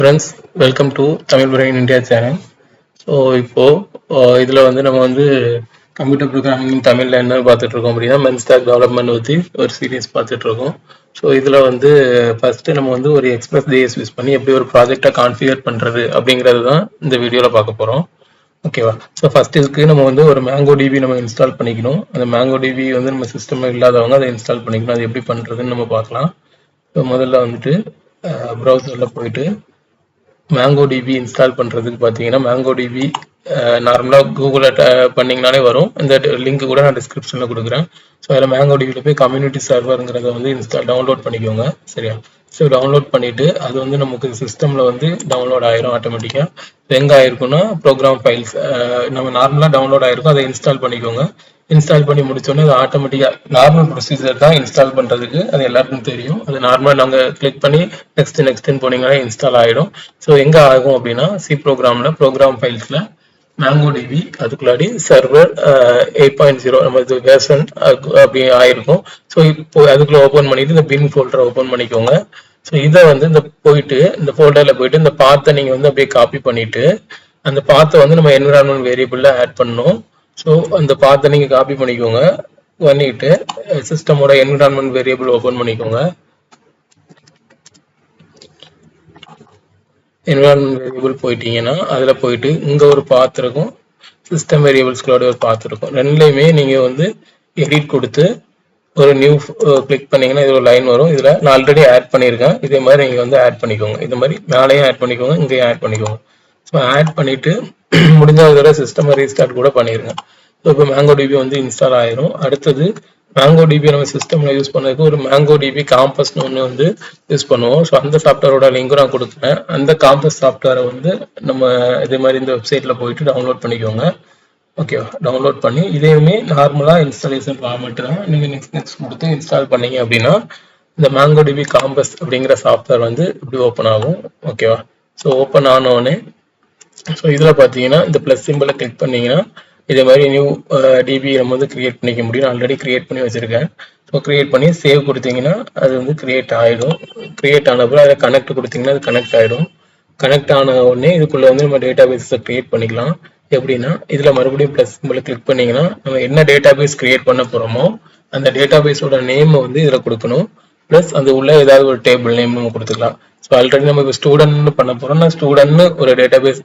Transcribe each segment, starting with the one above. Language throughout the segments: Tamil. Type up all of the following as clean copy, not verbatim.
Friends, welcome to Tamil brain India channel. So இதில் நம்ம கம்ப்யூட்டர் ப்ரோக்ராமிங் தமிழில் என்ன பார்த்துட்ருக்கோம் அப்படின்னா மென் ஸ்டாக் டெவலப்மெண்ட் பற்றி ஒரு சீரீஸ் பார்த்துட்ருக்கோம். ஸோ இதில் ஃபஸ்ட்டு நம்ம ஒரு எக்ஸ்பிரஸ் ஜேஎஸ் யூஸ் பண்ணி எப்படி ஒரு ப்ராஜெக்டை கான்ஃபிகர் பண்ணுறது அப்படிங்கிறது தான் இந்த வீடியோவில் பார்க்க போகிறோம். ஓகேவா? ஸோ ஃபஸ்ட் இதுக்கு நம்ம ஒரு மேங்கோ டிபி நம்ம இன்ஸ்டால் பண்ணிக்கணும். அந்த மேங்கோ டிபி நம்ம சிஸ்டமில் இல்லாதவங்க அதை இன்ஸ்டால் பண்ணிக்கணும். அது எப்படி பண்ணுறதுன்னு நம்ம பார்க்கலாம். ஸோ முதல்ல ப்ரௌசரில் போயிட்டு மேங்கோ டிபி இன்ஸ்டால் பண்ணுறதுக்கு பார்த்தீங்கன்னா மேங்கோ டிபி நார்மலாக கூகுளில் பண்ணிங்கனாலே வரும். இந்த லிங்க் கூட நான் டிஸ்கிரிப்ஷனில் கொடுக்குறேன். ஸோ அதில் மேங்கோ டிவியில் போய் கம்யூனிட்டி சர்வருங்கிறத டவுன்லோட் பண்ணிக்கோங்க. சரியா? ஸோ டவுன்லோட் பண்ணிவிட்டு அது நமக்கு சிஸ்டமில் டவுன்லோட் ஆயிரும் ஆட்டோமேட்டிக்காக. எங்கே ஆயிருக்குன்னா ப்ரோக்ராம் ஃபைல்ஸ் நம்ம நார்மலாக டவுன்லோட் ஆயிருக்கும், அதை இன்ஸ்டால் பண்ணிக்கோங்க. இன்ஸ்டால் பண்ணி முடிச்சோடனே அது ஆட்டோமேட்டிக்காக நார்மல் ப்ரொசீஜர் தான் இன்ஸ்டால் பண்ணுறதுக்கு. அது எல்லாருக்கும் தெரியும். அது நார்மலாக நாங்கள் கிளிக் பண்ணி நெக்ஸ்ட்டுன்னு போனீங்கன்னா இன்ஸ்டால் ஆகிடும். ஸோ எங்கே ஆகும் அப்படின்னா சி ப்ரோக்ராம் ஃபைல்ஸில் மேங்கோ டிபி அதுக்குள்ளாடி சர்வர் 8.0 நம்ம இது வேர்ஷன் அப்படி ஆயிருக்கும். ஸோ இப்போ அதுக்குள்ள ஓப்பன் பண்ணிட்டு இந்த பின் ஃபோல்டரை ஓப்பன் பண்ணிக்கோங்க. ஸோ இதை இந்த ஃபோல்டரில் போயிட்டு இந்த பாத்தை நீங்கள் அப்படியே காப்பி பண்ணிட்டு அந்த பாத்தை நம்ம என்விரான்மெண்ட் வேரியபிளில் ஆட் பண்ணணும். ஸோ அந்த பாத்தை நீங்கள் காப்பி பண்ணிக்கோங்க. பண்ணிட்டு சிஸ்டமோட என்விரான்மெண்ட் வேரியபிள் ஓப்பன் பண்ணிக்கோங்க. என்விரான்மெண்ட் வேரியபிள் போயிட்டீங்கன்னா அதில் போயிட்டு இங்கே ஒரு பாத் இருக்கும், சிஸ்டம் வேரியபிள்ஸ்களோட ஒரு பாத் இருக்கும். ரெண்டுலையுமே நீங்கள் எடிட் கொடுத்து ஒரு நியூ கிளிக் பண்ணீங்கன்னா இது ஒரு லைன் வரும். இதில் நான் ஆல்ரெடி ஆட் பண்ணியிருக்கேன். இதே மாதிரி நீங்கள் ஆட் பண்ணிக்கோங்க. இது மாதிரி மேலேயும் ஆட் பண்ணிக்கோங்க, இங்கேயும் ஆட் பண்ணிக்கோங்க. ஸோ ஆட் பண்ணிவிட்டு முடிஞ்ச ஒரு சிஸ்டம் ரீஸ்டார்ட் கூட பண்ணிடுங்க. ஸோ இப்போ மேங்கோ டிபி இன்ஸ்டால் ஆயிரும். அடுத்தது மேங்கோ டிபி நம்ம சிஸ்டம்ல யூஸ் பண்ணதுக்கு ஒரு மேங்கோ டிபி காம்பஸ்னு ஒன்று யூஸ் பண்ணுவோம். ஸோ அந்த சாஃப்ட்வேரோட லிங்க்கும் நான் கொடுக்குறேன். அந்த காம்பஸ் சாஃப்ட்வேரை நம்ம இதே மாதிரி இந்த வெப்சைட்ல போயிட்டு டவுன்லோட் பண்ணிக்கோங்க. ஓகேவா? டவுன்லோட் பண்ணி இதையுமே நார்மலாக இன்ஸ்டாலேஷன் ஃபார்மேட் தான். நீங்கள் நெக்ஸ்ட் கொடுத்து இன்ஸ்டால் பண்ணீங்க அப்படின்னா இந்த மேங்கோ டிபி காம்பஸ் அப்படிங்கிற சாஃப்ட்வேர் இப்படி ஓப்பன் ஆகும். ஓகேவா? ஸோ ஓப்பன் ஆனோடனே ஸோ இதில் பார்த்தீங்கன்னா இந்த ப்ளஸ் சிம்பிளை கிளிக் பண்ணீங்கன்னா இதே மாதிரி நியூ டிபி நம்ம கிரியேட் பண்ணிக்க முடியும். ஆல்ரெடி கிரியேட் பண்ணி வச்சிருக்கேன். ஸோ கிரியேட் பண்ணி சேவ் கொடுத்தீங்கன்னா அது கிரியேட் ஆகிடும். கிரியேட் ஆனப்போ அதில் கனெக்ட் கொடுத்தீங்கன்னா அது கனெக்ட் ஆகிடும். கனெக்ட் ஆன உடனே இதுக்குள்ளே நம்ம டேட்டா பேஸை கிரியேட் பண்ணிக்கலாம். எப்படின்னா இதில் மறுபடியும் ப்ளஸ் சிம்பிளை கிளிக் பண்ணிங்கன்னா நம்ம என்ன டேட்டா பேஸ் கிரியேட் பண்ண போகிறோமோ அந்த டேட்டா பேஸோட நேம் இதில் கொடுக்கணும். ப்ளஸ் அது உள்ள ஏதாவது ஒரு டேபிள் நேம் நம்ம கொடுத்துக்கலாம். ஸோ ஆல்ரெடி நம்ம இப்போ ஸ்டூடெண்ட்னு பண்ண போகிறோம்னா ஸ்டூடெண்ட்னு ஒரு டேட்டா பேஸ்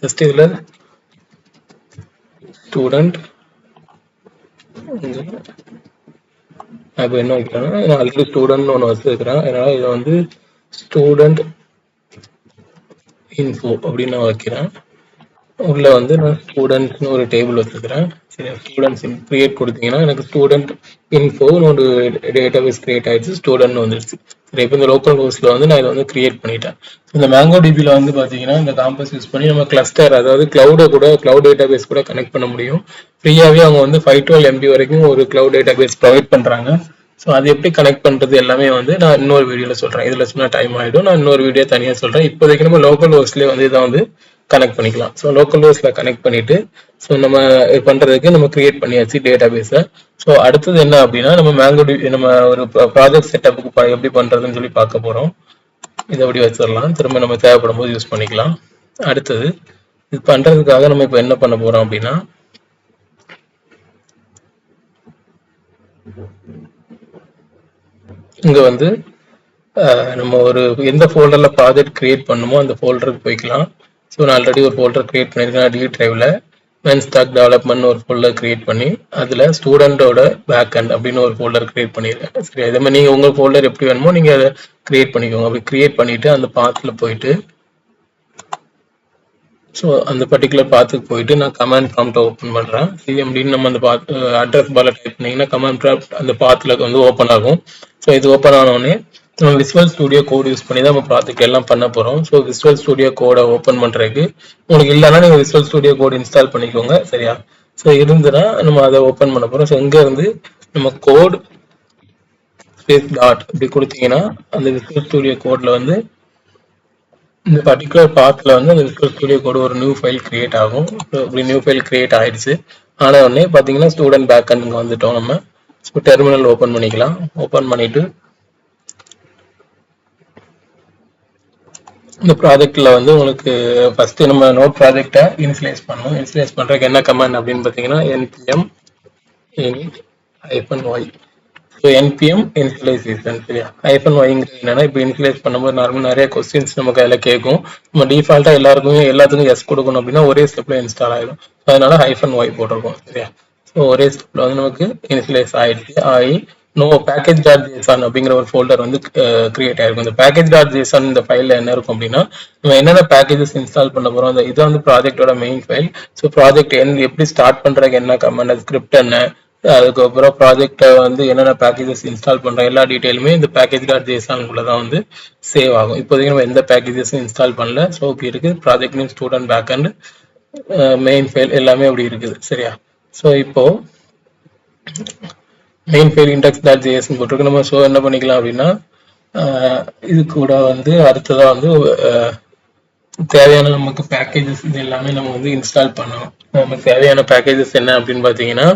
ஜஸ்ட் இதில் ஸ்டூடெண்ட் இப்போ என்ன வைக்கிறேன்னா நான் ஆல்ரெடி ஸ்டூடெண்ட் ஒன்று வச்சுருக்கிறேன். அதனால இதை ஸ்டூடெண்ட் இன்ஃபோ அப்படின்னு நான் வைக்கிறேன். உள்ள நான் ஸ்டூடெண்ட்ஸ்னு ஒரு டேபிள் வச்சுருக்கிறேன். சரி, ஸ்டூடெண்ட்ஸ் கிரியேட் கொடுத்தீங்கன்னா எனக்கு ஸ்டூடெண்ட் இன்ஃபோன்னு ஒரு டேட்டா பேஸ் கிரியேட் ஆயிடுச்சு, ஸ்டூடெண்ட் வந்துருச்சு. சரி, இப்போ இந்த லோக்கல் ஹோஸ்ட்ல நான் இதை கிரியேட் பண்ணிட்டேன். இந்த மேங்கோ டிபியில் பார்த்தீங்கன்னா இந்த காம்பஸ் யூஸ் பண்ணி நம்ம கிளஸ்டர், அதாவது கிளவுட் டேட்டா பேஸ் கூட கனெக்ட் பண்ண முடியும். ஃப்ரீயாகவே அவங்க 512 MB வரைக்கும் ஒரு கிளவுட் டேட்டா பேஸ் ப்ரொவைட் பண்ணுறாங்க. ஸோ அது எப்படி கனெக்ட் பண்ணுறது எல்லாமே நான் இன்னொரு வீடியோவில் சொல்கிறேன். இதில் சொன்னால் டைம் ஆகிடும். நான் இன்னொரு வீடியோ தனியாக சொல்கிறேன். இப்போதைக்கு நம்ம லோக்கல் ஹோஸ்ட்லேயே இதை கனெக்ட் பண்ணிக்கலாம். ஸோ லோக்கல் ஹோஸ்ட்ல கனெக்ட் பண்ணிட்டு ஸோ நம்ம பண்றதுக்கு நம்ம கிரியேட் பண்ணியாச்சு டேட்டா பேஸை. ஸோ அடுத்தது என்ன அப்படின்னா நம்ம மேங்கோ நம்ம ஒரு ப்ராஜெக்ட் செட்டப்புக்கு எப்படி பண்றதுன்னு சொல்லி பார்க்க போறோம். இதை எப்படி வச்சிடலாம், திரும்ப நம்ம தேவைப்படும் போது யூஸ் பண்ணிக்கலாம். அடுத்தது இது பண்றதுக்காக நம்ம இப்போ என்ன பண்ண போறோம் அப்படின்னா இங்க நம்ம ஒரு எந்த ஃபோல்டர்ல ப்ராஜெக்ட் கிரியேட் பண்ணுமோ அந்த ஃபோல்டருக்கு போய்க்கலாம். ஸோ நான் ஆல்ரெடி ஒரு ஃபோல்டர் கிரியேட் பண்ணியிருக்கேன். டி டிரைவில் மென் ஸ்டாக் டெவலப்மெண்ட் ஒரு ஃபோல்டர் கிரியேட் பண்ணி அதில் ஸ்டூடெண்டோட பேக் அண்ட் அப்படின்னு ஒரு ஃபோல்டர் கிரியேட் பண்ணியிருக்கேன். சரி, அதே மாதிரி நீங்கள் உங்கள் ஃபோல்டர் எப்படி வேணுமோ நீங்கள் அதை கிரியேட் பண்ணிக்கோங்க. அப்படி கிரியேட் பண்ணிட்டு அந்த பாத்தில் போயிட்டு ஸோ அந்த பர்டிகுலர் பாத்துக்கு போயிட்டு நான் கமாண்ட் ப்ராம்ப்ட் ஓப்பன் பண்ணுறேன். சிஎம்டின்னு நம்ம அந்த அட்ரஸ் பால டைப் பண்ணிங்கன்னா கமாண்ட் ப்ராம்ப்ட் அந்த பாத்தில் ஓப்பன் ஆகும். ஸோ இது ஓப்பன் ஆனோடனே நம்ம விசுவல் ஸ்டுடியோ கோட் யூஸ் பண்ணி தான் நம்ம ப்ராஜெக்ட் எல்லாம் பண்ண போகிறோம். ஸோ விசுவல் ஸ்டுடியோ கோடை ஓப்பன் பண்ணுறதுக்கு உங்களுக்கு இல்லைன்னா நீங்கள் விசுவல் ஸ்டுடியோ கோட் இன்ஸ்டால் பண்ணிக்கோங்க. சரியா? ஸோ இருந்துன்னா நம்ம அதை ஓப்பன் பண்ண போகிறோம். ஸோ இங்கேருந்து நம்ம கோட் ஸ்பேஸ் டாட் இப்படி கொடுத்தீங்கன்னா அந்த விசுவல் ஸ்டுடியோ கோடில் இந்த பர்டிகுலர் பாத்தில் அந்த விசுவல் ஸ்டுடியோ கோட் ஒரு நியூ ஃபைல் கிரியேட் ஆகும். இப்படி நியூ ஃபைல் கிரியேட் ஆயிடுச்சு. ஆன உடனே பார்த்தீங்கன்னா ஸ்டூடெண்ட் பேக்கண்ட் வந்துட்டோம் நம்ம. ஸோ டெர்மினல் ஓப்பன் பண்ணிக்கலாம். ஓப்பன் பண்ணிட்டு இந்த ப்ராஜெக்ட்ல வந்து உங்களுக்கு ஃபர்ஸ்ட் நம்ம நோட் ப்ராஜெக்டை இனிஷியலைஸ் பண்ணணும். இனிஷியலைஸ் பண்றதுக்கு என்ன கமாண்ட் அப்படின்னு பார்த்தீங்கன்னா npm init -y. So npm initialization சரியா. -y என்னன்னா இப்போ இனிஷியலைஸ் பண்ணும்போது நார்மல் நிறைய கொஸ்டின்ஸ் நமக்கு அதில் கேட்கும். நம்ம டிஃபால்ட்டா எல்லாத்துக்கும் எஸ் கொடுக்கணும் அப்படின்னா ஒரே ஸ்டெப்ல இன்ஸ்டால் ஆயிடும். அதனால -y போட்டிருக்கோம் சரியா. ஸோ ஒரே ஸ்டெப்ல வந்து நமக்கு இனிஷியலைஸ் ஆகி நோ பேக்கேஜ் டாட் ஜேசன் அப்படிங்கிற ஒரு ஃபோல்டர் வந்து கிரியேட் ஆயிருக்கும். இந்த பேக்கேஜ் டாட் ஜேசன் இந்த ஃபைல்ல என்ன இருக்கும் அப்படின்னா நம்ம என்னென்ன பேக்கேஜஸ் இன்ஸ்டால் பண்ண போறோம், அந்த இது வந்து ப்ராஜெக்டோட மெயின் ஃபைல். ஸோ ப்ராஜெக்ட் எப்படி ஸ்டார்ட் பண்றதுக்கு என்ன கமெண்ட், ஸ்கிரிப்ட் என்ன, அதுக்கப்புறம் ப்ராஜெக்டை வந்து என்னென்ன பேக்கேஜஸ் இன்ஸ்டால் பண்றோம் எல்லா டீட்டெயிலுமே இந்த பேக்கேஜ் டாட் ஜேசனுக்குள்ள தான் வந்து சேவ் ஆகும். இப்போதைக்கு நம்ம எந்த பேக்கேஜஸும் இன்ஸ்டால் பண்ணல. ஸோ இப்படி இருக்கு project name, student backend, main file எல்லாமே அப்படி இருக்குது சரியா. ஸோ இப்போ மெயின் ஃபைல் index.js போட்டிருக்கு. நம்ம ஸோ என்ன பண்ணிக்கலாம் அப்படின்னா இது கூட வந்து அடுத்ததா வந்து தேவையான நமக்கு பேக்கேஜஸ் இது எல்லாமே நம்ம வந்து இன்ஸ்டால் பண்ணணும். நமக்கு தேவையான பேக்கேஜஸ் என்ன அப்படின்னு பார்த்தீங்கன்னா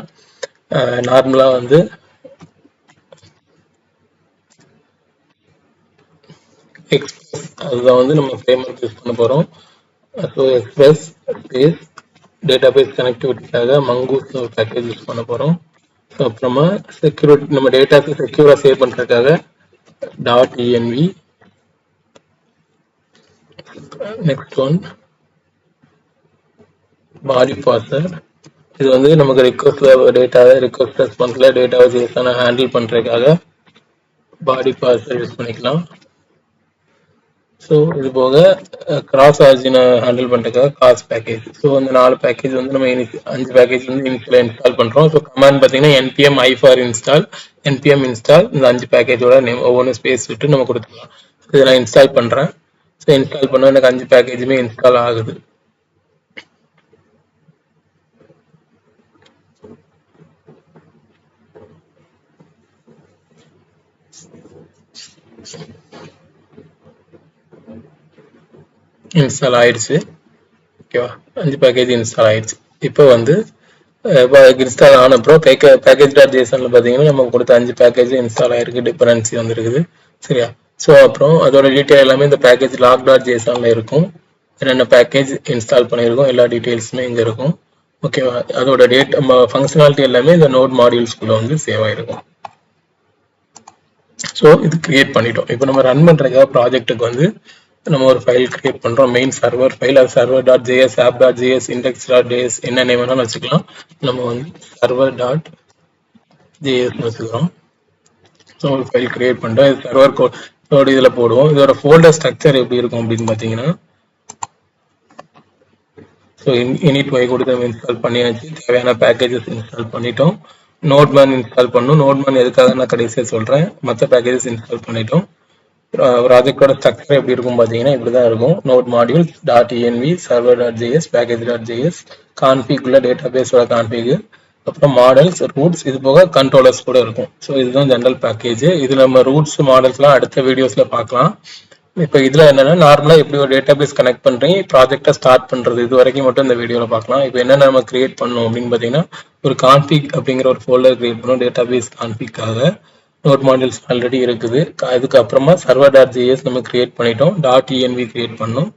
நார்மலா வந்து எக்ஸ்பிரஸ் அதுதான் வந்து நம்ம ஃப்ரேம்வொர்க் யூஸ் பண்ண போறோம். ஸோ எக்ஸ்பிரஸ் பேஸ் டேட்டாபேஸ் கனெக்டிவிட்டிக்காக மங்கூஸ் ஒரு பேக்கேஜ் யூஸ் பண்ண போறோம். அப்புறமா செக்யூரிட்டி நம்ம டேட்டாக்கு செக்யூரா சேவ் பண்றதுக்காக .env. Next one body parser. இது வந்து நமக்கு ரிக்வெஸ்ட் ரெஸ்பான்ஸ்ல டேட்டாவை ஜேசனை ஹேண்டில் பண்றதுக்காக பாடி பார்சர் யூஸ் பண்ணிக்கலாம். ஸோ இது போக கிராஸ் ஆரிஜினை ஹேண்டில் பண்ணுறதுக்காக காஸ் பேக்கேஜ். ஸோ அந்த 4 பேக்கேஜ் வந்து நம்ம 5 பேக்கேஜ் வந்து இனிஷியலாக இன்ஸ்டால் பண்ணுறோம். ஸோ கமாண்ட் பார்த்தீங்கன்னா npm i for install, npm install இந்த 5 பேக்கேஜோட நேம் ஒவ்வொன்று ஸ்பேஸ் விட்டு நம்ம கொடுத்துக்கலாம். இதை நான் இன்ஸ்டால் பண்ணுறேன். ஸோ இன்ஸ்டால் பண்ணால் எனக்கு 5 பேக்கேஜுமே இன்ஸ்டால் ஆகுது. இன்ஸ்டால் ஆயிடுச்சு ஓகேவா. 5 பேக்கேஜ் இன்ஸ்டால் ஆயிடுச்சு. இப்போ வந்து இன்ஸ்டால் ஆன அப்புறம் பேக்கேஜ் டாட் ஜேசன்ல பார்த்தீங்கன்னா நம்ம கொடுத்த 5 பேக்கேஜ் இன்ஸ்டால் ஆயிருக்கு, டிபெண்டன்சி வந்துருக்குது சரியா. ஸோ அப்புறம் அதோட டீட்டெயில் எல்லாமே இந்த பேக்கேஜ் லாக் டாட் ஜேசன்ல இருக்கும். என்னென்ன பேக்கேஜ் இன்ஸ்டால் பண்ணியிருக்கோம் எல்லா டீட்டெயில்ஸுமே இங்கே இருக்கும் ஓகேவா. அதோட ஃபங்க்ஷனாலிட்டி எல்லாமே இந்த நோட் மாடியூல்ஸ்குள்ள வந்து சேவ் ஆயிருக்கும். ஸோ இது கிரியேட் பண்ணிட்டோம். இப்போ நம்ம ரன் பண்றதுக்காக ப்ராஜெக்ட்டுக்கு வந்து நம்ம ஒரு ஃபைல் கிரியேட் பண்றோம். மெயின் சர்வர் ஃபைல், அது server.js, app.js, index.js என்ன நேம் வேணாலும் வச்சுக்கலாம். நம்ம வந்து server.js வச்சுக்கிறோம். ஸோ ஒரு ஃபைல் கிரியேட் பண்றோம். இது சர்வர் கோட் இதுல போடுவோம். இதோட ஃபோல்டர் ஸ்ட்ரக்சர் எப்படி இருக்கும் அப்படின்னு பாத்தீங்கன்னா ஸோ init.y கொடுத்து நம்ம இன்ஸ்டால் பண்ணியாச்சு. தேவையான பேக்கேஜஸ் இன்ஸ்டால் பண்ணிட்டோம். நோட்மேன் இன்ஸ்டால் பண்ணணும். நோட்மேன் எதுக்காக நான் கடைசியாக சொல்றேன். மற்ற பேக்கேஜஸ் இன்ஸ்டால் பண்ணிட்டோம். ப்ராஜெக்டோட ஸ்ட்ரக்சர் எப்படி இருக்கும் பார்த்தீங்கன்னா இப்படிதான் இருக்கும். Note modules .env, server.js, package.js, config உள்ள டேட்டாபேஸோட கான்ஃபிக், அப்புறம் மாடல்ஸ், ரூட்ஸ், இது போக கண்ட்ரோலர்ஸ் கூட இருக்கும். ஸோ இதுதான் ஜெனரல் பேக்கேஜ். இதுல நம்ம ரூட்ஸ் மாடல்ஸ்லாம் அடுத்த வீடியோஸ்ல பார்க்கலாம். இப்போ இதுல என்னன்னா நார்மலா எப்படி ஒரு டேட்டாபேஸ் கனெக்ட் பண்றீங்க, ப்ராஜெக்டை ஸ்டார்ட் பண்றது, இது வரைக்கும் மட்டும் இந்த வீடியோல பார்க்கலாம். இப்போ என்ன நம்ம கிரியேட் பண்ணணும் அப்படின்னு பார்த்தீங்கன்னா ஒரு கான்ஃபிக் அப்படிங்கிற ஒரு ஃபோல்டர் கிரியேட் பண்ணணும் டேட்டாபேஸ் கான்ஃபிக்காக. நோட் மாடியூல்ஸ் ஆல்ரெடி இருக்குது. அதுக்கப்புறமா server.js நம்ம கிரியேட் பண்ணிட்டோம். .env கிரியேட் பண்ணோம்.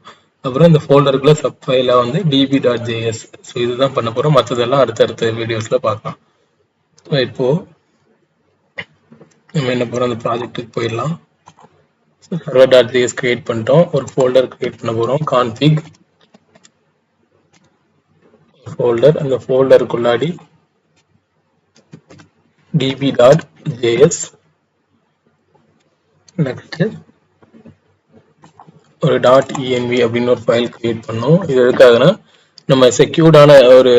அப்புறம் இந்த ஃபோல்டருக்குள்ள சப் ஃபைலா வந்து db.js. ஸோ இதுதான் பண்ண போறோம். மற்றதெல்லாம் அடுத்தடுத்த வீடியோஸ்ல பார்க்கலாம். இப்போ நம்ம என்ன போறோம், அந்த ப்ராஜெக்ட்டுக்கு போயிடலாம். server.js கிரியேட் பண்ணிட்டோம். ஒரு ஃபோல்டர் கிரியேட் பண்ண போறோம். config ஃபோல்டர், அந்த ஃபோல்டருக்குள்ளாடி db.js, நெக்ஸ்ட் ஒரு .env அப்படின்னு ஒரு ஃபைல் கிரியேட் பண்ணோம். இது எதுக்காகனா நம்ம செக்யூர்டான ஒரு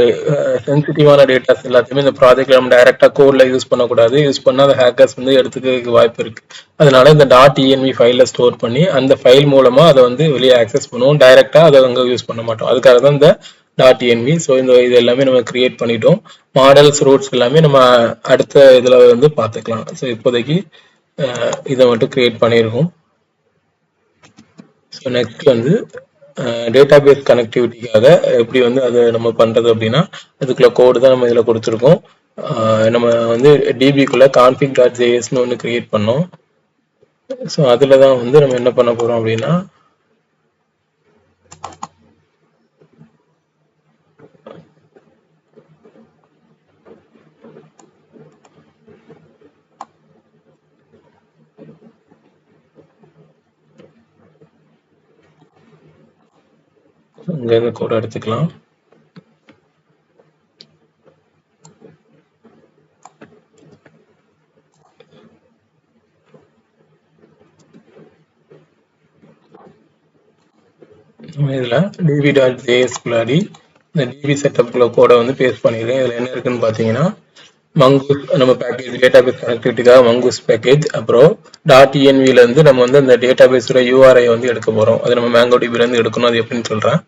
சென்சிட்டிவான டேட்டாஸ் எல்லாத்தையுமே இந்த ப்ராஜெக்ட்ல நம்ம டைரக்டா கோட்ல யூஸ் பண்ணக்கூடாது. யூஸ் பண்ணா அந்த ஹேக்கர்ஸ் வந்து எடுத்துக்க வாய்ப்பு இருக்கு. அதனால இந்த .env ஃபைல ஸ்டோர் பண்ணி அந்த ஃபைல் மூலமா அதை வந்து வெளியே ஆக்சஸ் பண்ணுவோம். டைரக்டா அதை அங்க யூஸ் பண்ண மாட்டோம். அதுக்காக தான் இந்த .env. ஸோ இது எல்லாமே நம்ம கிரியேட் பண்ணிட்டோம். மாடல்ஸ், ரூட்ஸ் எல்லாமே நம்ம அடுத்த இதுல வந்து பார்த்துக்கலாம். ஸோ இப்போதைக்கு இதை மட்டும் கிரியேட் பண்ணியிருக்கோம். ஸோ நெக்ஸ்ட் வந்து டேட்டாபேஸ் கனெக்டிவிட்டிக்காக எப்படி வந்து அதை நம்ம பண்றது அப்படின்னா அதுக்குள்ள கோடு தான் நம்ம இதில் கொடுத்துருக்கோம். நம்ம வந்து டிபிக்குள்ள config.jsன்னு ஒன்று கிரியேட் பண்ணோம். ஸோ அதில் தான் வந்து நம்ம என்ன பண்ண போறோம் அப்படின்னா இங்கேருந்து கோட் எடுத்துக்கலாம். இதில் db.js குள்ளாடி இந்த db செட்டப்குள்ள கோடை வந்து பேஸ்ட் பண்ணிடுறேன். இதில் என்ன இருக்குன்னு பார்த்தீங்கன்னா மங்கூஸ் நம்ம பேக்கேஜ் டேட்டாபேஸ் கனெக்டிவிட்டிக்காக மங்கூஸ் பேக்கேஜ், அப்புறம் .envலேருந்து நம்ம வந்து அந்த டேட்டாபேஸோட URI வந்து எடுக்க போகிறோம். அது நம்ம MongoDBலேருந்து எடுக்கணும். அது எப்படின்னு சொல்கிறேன்.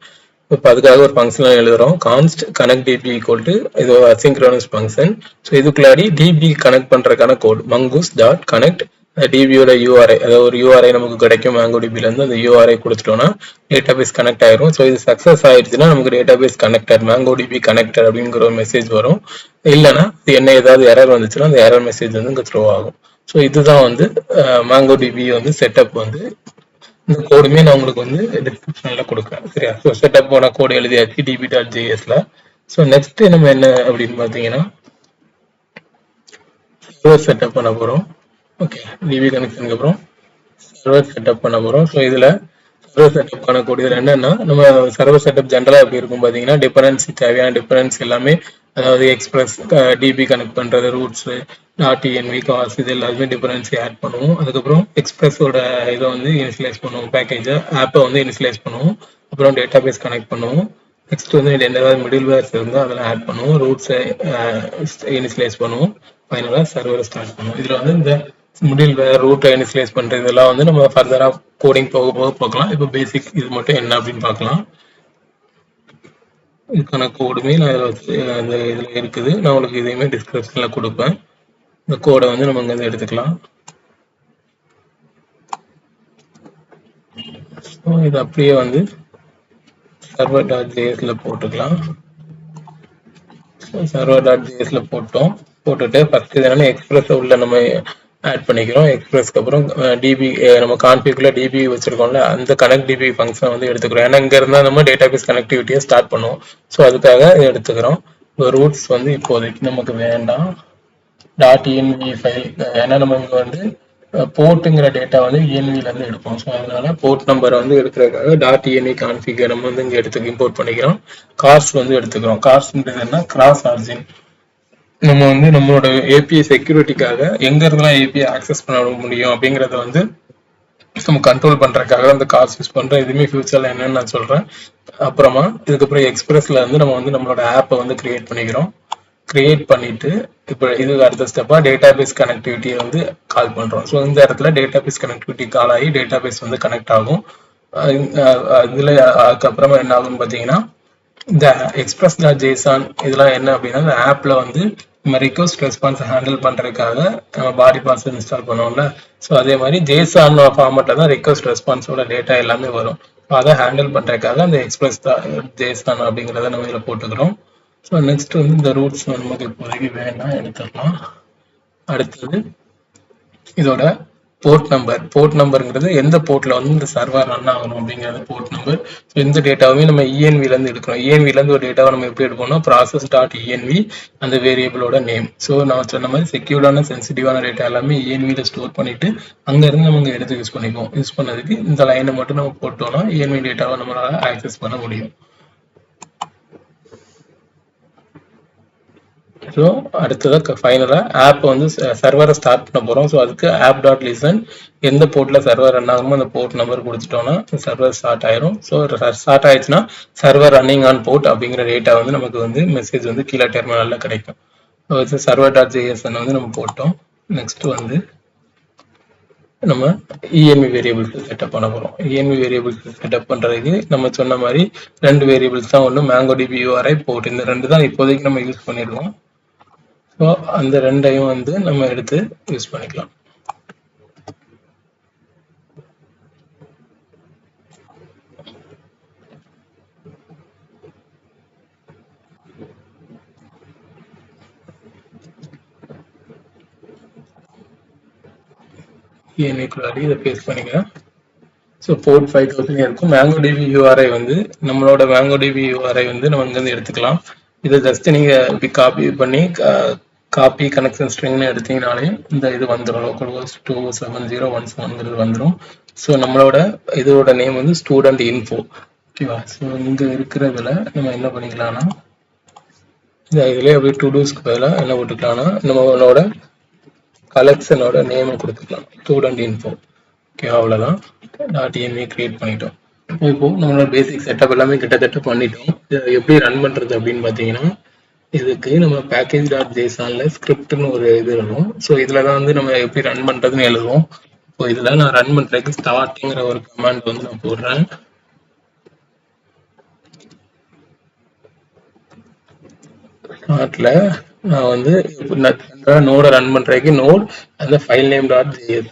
இப்போ அதுக்காக ஒரு ஃபங்க்ஷன் எழுதுறோம். Const connect DB equal to இது ஒரு அசிங்க்ரோனஸ் ஃபங்க்ஷன். ஸோ இதுக்குள்ளாடி டிபி கனெக்ட் பண்ணுறதுக்கான கோட் மங்கூஸ் டாட் கனெக்ட் டிபியோட URI, அதாவது ஒரு URI நமக்கு கிடைக்கும் MongoDBலேருந்து. அந்த URI கொடுத்துட்டோம்னா டேட்டாபேஸ் கனெக்ட் ஆயிரும். ஸோ இது சக்ஸஸ் ஆயிடுச்சுன்னா நமக்கு டேட்டாபேஸ் கனெக்டட் MongoDB கனெக்டட் அப்படிங்கிற ஒரு மெசேஜ் வரும். இல்லைன்னா என்ன ஏதாவது எரர் வந்துச்சுன்னா அந்த எரர் மெசேஜ் வந்து இங்கே த்ரோ ஆகும். ஸோ இதுதான் வந்து MongoDB வந்து செட்டப் வந்து இந்த கோடுமே நான் உங்களுக்கு வந்து டிஸ்கிரிப்ஷன்ல கொடுக்குறேன். சரியா? ஸோ செட்டப் போன கோடு எழுதியாச்சு db.jsல. ஸோ நெக்ஸ்ட் நம்ம என்ன அப்படின்னு பார்த்தீங்கன்னா சர்வர் செட்டப் பண்ண போகிறோம். ஓகே, டிபி கனெக்ஷனுக்கு அப்புறம் சர்வர் செட்டப் பண்ண போகிறோம். ஸோ இதில் சர்வர் செட்டப் பண்ணக்கூடிய என்னன்னா நம்ம சர்வர் செட்டப் ஜென்ரலாக எப்படி இருக்கும் பார்த்தீங்கன்னா டிபெண்டன்சி தேவையான டிபெண்டன்சி எல்லாமே, அதாவது எக்ஸ்பிரஸ் டிபி கனெக்ட் பண்ணுறது, ரூட்ஸு .env காஸ் இது எல்லாருமே டிபெண்டன்சி ஆட் பண்ணுவோம். அதுக்கப்புறம் எக்ஸ்பிரஸோட இதை வந்து இனிஷியலைஸ் பண்ணுவோம், பேக்கேஜை ஆப்பை வந்து இனிஷியலைஸ் பண்ணுவோம். அப்புறம் டேட்டாபேஸ் கனெக்ட் பண்ணுவோம். நெக்ஸ்ட் வந்து எதாவது மிடில் வேர்ஸ் இருந்தால் அதெல்லாம் ஆட் பண்ணுவோம். ரூட்ஸை இனிஷியலைஸ் பண்ணுவோம். ஃபைனலாக சர்வரை ஸ்டார்ட் பண்ணுவோம். இதில் வந்து இந்த மிடில் வேர் ரூட்டை இனிஷியலைஸ் பண்ணுறது இதெல்லாம் வந்து நம்ம ஃபர்தராக கோடிங் போக போக பார்க்கலாம். இப்போ பேசிக் இது மட்டும் என்ன அப்படின்னு பார்க்கலாம். இதுக்கான கோடுமே நான் இதில் வச்சு அந்த இதில் இருக்குது. நான் உங்களுக்கு இதையுமே டிஸ்கிரிப்ஷனில் கொடுப்பேன். இந்த கோடை வந்து நம்ம இங்கேருந்து எடுத்துக்கலாம். ஸோ இது அப்படியே வந்து server.jsல போட்டுக்கலாம். server.jsல போட்டுட்டு ஃபர்ஸ்ட் என்னன்னா எக்ஸ்பிரஸ் உள்ள நம்ம ஆட் பண்ணிக்கிறோம். எக்ஸ்பிரஸ்க்கு அப்புறம் டிபி நம்ம கான்ஃபிகுல டிபி வச்சிருக்கோம்ல, அந்த கனெக்ட் டிபி ஃபங்க்ஷன் வந்து எடுத்துக்கிறோம். ஏன்னா இங்க இருந்தா நம்ம டேட்டாபேஸ் கனெக்டிவிட்டியை ஸ்டார்ட் பண்ணுவோம். ஸோ அதுக்காக எடுத்துக்கிறோம். ரூட்ஸ் வந்து இப்போதைக்கு நமக்கு வேண்டாம். .env ஃபைல், ஏன்னா நம்ம இங்க வந்து போர்ட்டுங்கிற டேட்டா வந்து envலேருந்து எடுப்போம். ஸோ அதனால போர்ட் நம்பரை வந்து எடுக்கிறதுக்காக .env கான்ஃபிகர் நம்ம வந்து இங்கே எடுத்து இம்போர்ட் பண்ணிக்கிறோம். கார்ஸ் வந்து எடுத்துக்கிறோம். கார்ஸ்ன்றது என்ன, கிராஸ் ஆர்ஜின். நம்ம வந்து நம்மளோட ஏபிஐ செக்யூரிட்டிக்காக எங்க இருந்தெல்லாம் ஏபிஐ ஆக்சஸ் பண்ண முடியும் அப்படிங்கறத வந்து நம்ம கண்ட்ரோல் பண்றதுக்காக அந்த கார்ஸ் யூஸ் பண்றோம். எதுவுமே ஃபியூச்சர்ல என்னன்னு நான் சொல்றேன். அப்புறமா இதுக்கப்புறம் எக்ஸ்பிரஸ்ல இருந்து நம்ம வந்து நம்மளோட ஆப்பை வந்து கிரியேட் பண்ணிக்கிறோம். கிரியேட் பண்ணிட்டு இப்போ இதுக்கு அடுத்த ஸ்டெப்பா டேட்டாபேஸ் கனெக்டிவிட்டியை வந்து கால் பண்றோம். ஸோ இந்த இடத்துல டேட்டாபேஸ் கனெக்டிவிட்டி கால் ஆகி டேட்டாபேஸ் வந்து கனெக்ட் ஆகும். இதுல அதுக்கப்புறமா என்ன ஆகும்னு பார்த்தீங்கன்னா இந்த எக்ஸ்பிரஸ்.json இதெல்லாம் என்ன அப்படின்னா இந்த ஆப்ல வந்து நம்ம ரிக்வஸ்ட் ரெஸ்பான்ஸ் ஹேண்டில் பண்றதுக்காக நம்ம பாடி பார்ட்ஸ் இன்ஸ்டால் பண்ணுவோம்ல. ஸோ அதே மாதிரி ஜேசான் ஃபார்மேட்ல தான் ரிக்வஸ்ட் ரெஸ்பான்ஸோட டேட்டா எல்லாமே வரும். அதை ஹேண்டில் பண்றதுக்காக அந்த எக்ஸ்பிரஸ்.json அப்படிங்கிறத நம்ம இதில் போட்டுக்கிறோம். ஸோ நெக்ஸ்ட் வந்து இந்த ரூட்ஸ் நமக்கு இப்போதைக்கு வேணாம், எடுத்துக்கலாம். அடுத்தது இதோட போர்ட் நம்பருங்கிறது எந்த போர்ட்ல வந்து இந்த சர்வர் ரன் ஆகணும் அப்படிங்கிறது போர்ட் நம்பர். ஸோ இந்த டேட்டாவுமே நம்ம envலேருந்து எடுக்கிறோம். envலேருந்து ஒரு டேட்டாவை நம்ம எப்படி எடுப்போம்னா process.env அந்த வேரியபிளோட நேம். ஸோ நான் சொன்ன மாதிரி செக்யூர்டான சென்சிட்டிவான டேட்டா எல்லாமே envல ஸ்டோர் பண்ணிட்டு அங்கேருந்து நம்ம எடுத்து யூஸ் பண்ணிக்குவோம். யூஸ் பண்ணதுக்கு இந்த லைனை மட்டும் நம்ம போட்டோம்னா env டேட்டாவை நம்மளால ஆக்சஸ் பண்ண முடியும். ஸோ அடுத்ததாக ஃபைனலாக ஆப் வந்து சர்வரை ஸ்டார்ட் பண்ண போகிறோம். ஸோ அதுக்கு app.listen எந்த போர்ட்டில் சர்வர் ரன் ஆகுமோ அந்த போர்ட் நம்பர் கொடுத்துட்டோம்னா சர்வர் ஸ்டார்ட் ஆயிரும். ஸோ ஸ்டார்ட் ஆயிடுச்சுன்னா சர்வர் ரன்னிங் ஆன் போர்ட் அப்படிங்கிற டேட்டா வந்து நமக்கு வந்து மெசேஜ் வந்து கீழே டெர்மினலில் கிடைக்கும். ஸோ server.json வந்து நம்ம போட்டோம். நெக்ஸ்ட் வந்து நம்ம env வேரியபிள்ஸ் செட்டப் பண்ண போகிறோம். env வேரியபிள்ஸ் செட்டப் பண்ணுறதுக்கு நம்ம சொன்ன மாதிரி 2 வேரியபிள்ஸ் தான், ஒன்று MongoDB URI போர்ட். இந்த 2 தான் இப்போதைக்கு நம்ம யூஸ் பண்ணிடுவோம். ஸோ அந்த 2ஐயும் வந்து நம்ம எடுத்து யூஸ் பண்ணிக்கலாம். env இதை பேஸ்ட் பண்ணிக்கலாம். ஸோ போர்ட் 5000 இருக்கும். MongoDB URI வந்து நம்மளோட MongoDB URI வந்து நம்ம இங்கேருந்து எடுத்துக்கலாம். இதை ஜஸ்ட் நீங்கள் இப்படி காப்பி பண்ணி காப்பி கனெக்ஷன் ஸ்ட்ரிங்னு எடுத்தீங்கனாலே இந்த இது வந்துடும். லோக்கல் ஹோஸ்ட் 27017 வந்துடும். ஸோ நம்மளோட இதோட நேம் வந்து ஸ்டூடெண்ட் இன்ஃபோ. ஓகேவா? ஸோ இங்க இருக்கிறதுல நம்ம என்ன பண்ணிக்கலாம்னா, இதுலயே அப்படியே டு டூஸ்க்கு பதிலாக என்ன போட்டுக்கலாம்னா, நம்மளோட கலெக்ஷனோட நேமை கொடுத்துக்கலாம், ஸ்டூடெண்ட் இன்ஃபோ. ஓகே, அவ்வளோதான். .me கிரியேட் பண்ணிட்டோம். இப்போ நம்மளோட பேசிக் செட்டப் எல்லாமே கிட்டத்தட்ட பண்ணிட்டோம். எப்படி ரன் பண்றது அப்படின்னு பார்த்தீங்கன்னா, இதுக்கு நம்ம பேக்கேஜ் டாட் ஜேசான்ல ஸ்கிரிப்ட்னு ஒரு இது இருக்கும். ஸோ இதில் தான் வந்து நம்ம எப்படி ரன் பண்ணுறதுன்னு எழுதுவோம். இப்போ இதில் நான் ரன் பண்ணுறதுக்கு ஸ்டார்ட்ங்கிற ஒரு கமாண்ட் வந்து நான் போடுறேன். ஸ்டார்ட்ல நான் வந்து நோட ரன் பண்ணுறதுக்கு நோட் அந்த file name dot JS,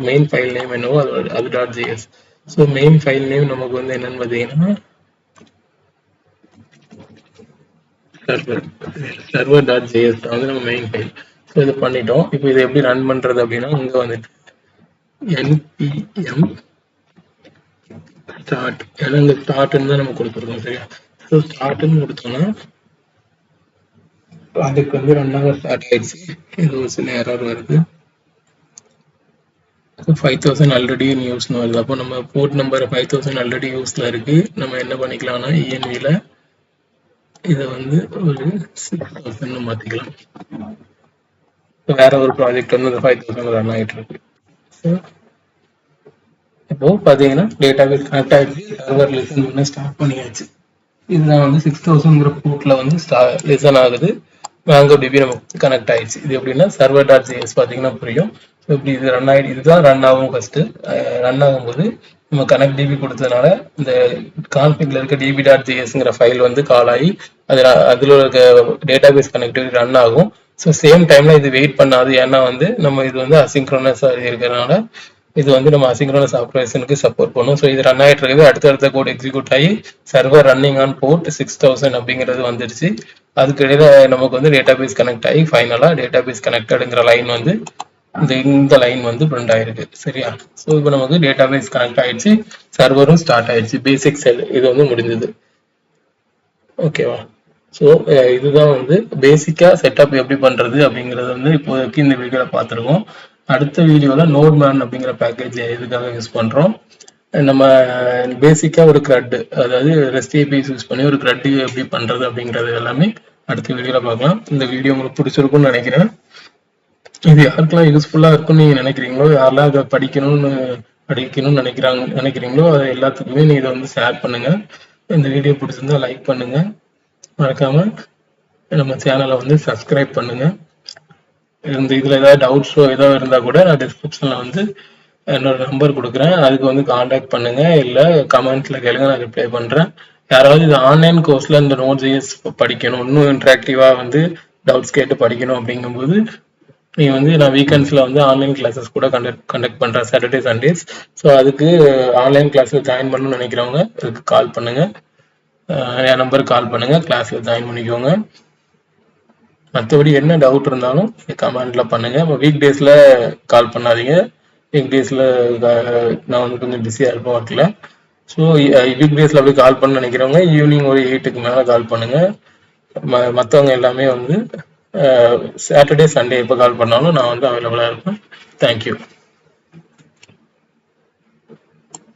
main file name என்னவோ அது dot JS. So main file name நமக்கு வந்து என்னன்னு பார்த்தீங்கன்னா சர்வர் டாட் ஜேஎஸ் தான் வந்து நம்ம மெயின் ஃபைல். ஸோ இது பண்ணிட்டோம். இப்போ இதை எப்படி ரன் பண்ணுறது அப்படின்னா, இங்கே வந்துட்டு npm ஸ்டார்ட், ஏன்னா இந்த ஸ்டார்ட்னு தான் நம்ம கொடுத்துருக்கோம், சரியா? ஸோ ஸ்டார்ட்னு கொடுத்தோம்னா அதுக்கு வந்து 2 ஸ்டார்ட் ஆயிடுச்சு. இது ஒரு சில எரர் வருது. 5000 ஆல்ரெடி இன் யூஸ்னு வருது. அப்போ நம்ம போர்ட் நம்பர் 5000 ஆல்ரெடி யூஸ்ல இருக்கு. நம்ம என்ன பண்ணிக்கலாம்னா envல இதை வந்து ஒரு 6000 மாத்திக்கலாம். வேற ஒரு ப்ராஜெக்ட் வந்து 5000 ரன் ஆகிட்டு இருக்கு. இப்போ பாத்தீங்கன்னா டேட்டாபேஸ் கனெக்ட் ஆயிடுச்சு, சர்வர் லிசன் பண்ண ஸ்டார்ட் பண்ணியாச்சு. இதுதான் வந்து 6000ங்கிற போர்ட்ல வந்து லிசன் ஆகுது. மேங்கோ டிபி நமக்கு கனெக்ட் ஆயிடுச்சு. இது எப்படின்னா சர்வர் டாட் ஜேஎஸ் பார்த்தீங்கன்னா புரியும். ஸோ இப்படி இது ரன் ஆகிடு, இதுதான் ரன் ஆகும். ஃபர்ஸ்ட் ரன் ஆகும்போது நம்ம கனெக்ட் டிபி கொடுத்ததுனால இந்த கான்ஃபிக்ல இருக்க டிபி டாட் ஜேஎஸ்ங்கிற ஃபைல் வந்து கால் ஆகி அதில் இருக்க டேட்டாபேஸ் கனெக்டிவிட்டி ரன் ஆகும். ஸோ சேம் டைம்ல இது வெயிட் பண்ணாது. ஏன்னா வந்து நம்ம இது வந்து அசிங்க்ரோனஸா இருக்கிறதுனால இது வந்து நம்ம அசிங்க்ரோனஸ் ஆப்ரேஷனுக்கு சப்போர்ட் பண்ணும். ஸோ இது ரன் ஆகிட்டு இருக்குது. அடுத்தடுத்த கோட் எக்ஸிக்யூட் ஆகி சர்வர் ரன்னிங் ஆன் போர்ட் 6000 அப்படிங்கிறது வந்துருச்சு. அதுக்கு இடையில நமக்கு வந்து டேட்டாபேஸ் கனெக்ட் ஆகி ஃபைனலா டேட்டாபேஸ் கனெக்டடுங்கிற லைன் வந்து இந்த லைன் வந்து பிரிண்ட் ஆயிருக்கு, சரியா? ஸோ இப்போ நமக்கு டேட்டாபேஸ் கனெக்ட் ஆயிடுச்சு, சர்வரும் ஸ்டார்ட் ஆயிடுச்சு. பேசிக் செல் இது வந்து முடிஞ்சது. ஓகேவா? ஸோ இதுதான் வந்து பேசிக்கா செட்டப் எப்படி பண்றது அப்படிங்கறது வந்து இப்போதைக்கு இந்த வீடியோல பார்த்துருக்கோம். அடுத்த வீடியோல நோட் மேன் அப்படிங்கிற பேக்கேஜ் எதுக்காக யூஸ் பண்றோம், நம்ம பேசிக்கா ஒரு கிரட், அதாவது ரெஸ்ட் ஏபிஐஸ் யூஸ் பண்ணி ஒரு கிரட் எப்படி பண்றது அப்படிங்கிறது எல்லாமே அடுத்த வீடியோல பார்க்கலாம். இந்த வீடியோ உங்களுக்கு பிடிச்சிருக்கும்னு நினைக்கிறேன். இது யாருக்கெல்லாம் யூஸ்ஃபுல்லா இருக்கும்னு நீங்க நினைக்கிறீங்களோ, யாரெல்லாம் இதை படிக்கணும்னு நினைக்கிறீங்களோ அதை எல்லாத்துக்குமே நீங்க இதை வந்து ஷேர் பண்ணுங்க. இந்த வீடியோ பிடிச்சிருந்தா லைக் பண்ணுங்க, மறக்காம நம்ம சேனலை வந்து சப்ஸ்கிரைப் பண்ணுங்க. இதுல ஏதாவது டவுட்ஸோ ஏதாவது இருந்தா கூட நான் டிஸ்கிரிப்ஷன்ல வந்து என்னோட நம்பர் கொடுக்குறேன், அதுக்கு வந்து கான்டாக்ட் பண்ணுங்க, இல்ல கமெண்ட்ஸ்ல கேளுங்க, நான் ரிப்ளை பண்றேன். யாராவது இது ஆன்லைன் கோர்ஸ்ல இந்த Node.js படிக்கணும், இன்னும் இன்டராக்டிவா வந்து டவுட்ஸ் கேட்டு படிக்கணும் அப்படிங்கும்போது நீங்க வந்து நான் வீக்கெண்ட்ஸ்ல வந்து ஆன்லைன் கிளாஸஸ் கூட கண்டக்ட் பண்றேன், சாட்டர்டே சண்டேஸ். ஸோ அதுக்கு ஆன்லைன் கிளாஸ்ல ஜாயின் பண்ணணும்னு நினைக்கிறவங்க அதுக்கு கால் பண்ணுங்க, என் நம்பருக்கு கால் பண்ணுங்க, கிளாஸ்ல ஜாயின் பண்ணிக்கோங்க. மற்றபடி என்ன டவுட் இருந்தாலும் கமெண்ட்ல பண்ணுங்க. வீக் டேஸ்ல கால் பண்ணாதீங்க, வீக் டேஸ்ல நான் வந்து கொஞ்சம் பிஸியா இருப்பேன் ஒர்க்ல. ஸோ வீக் டேஸ்ல அப்படி கால் பண்ண நினைக்கிறவங்க ஈவினிங் ஒரு 8க்கு மேல கால் பண்ணுங்க. மற்றவங்க எல்லாமே வந்து சாட்டர்டே சண்டே எப்போ கால் பண்ணாலும் நான் வந்து அவைலபிளா இருப்பேன். தேங்க்யூ.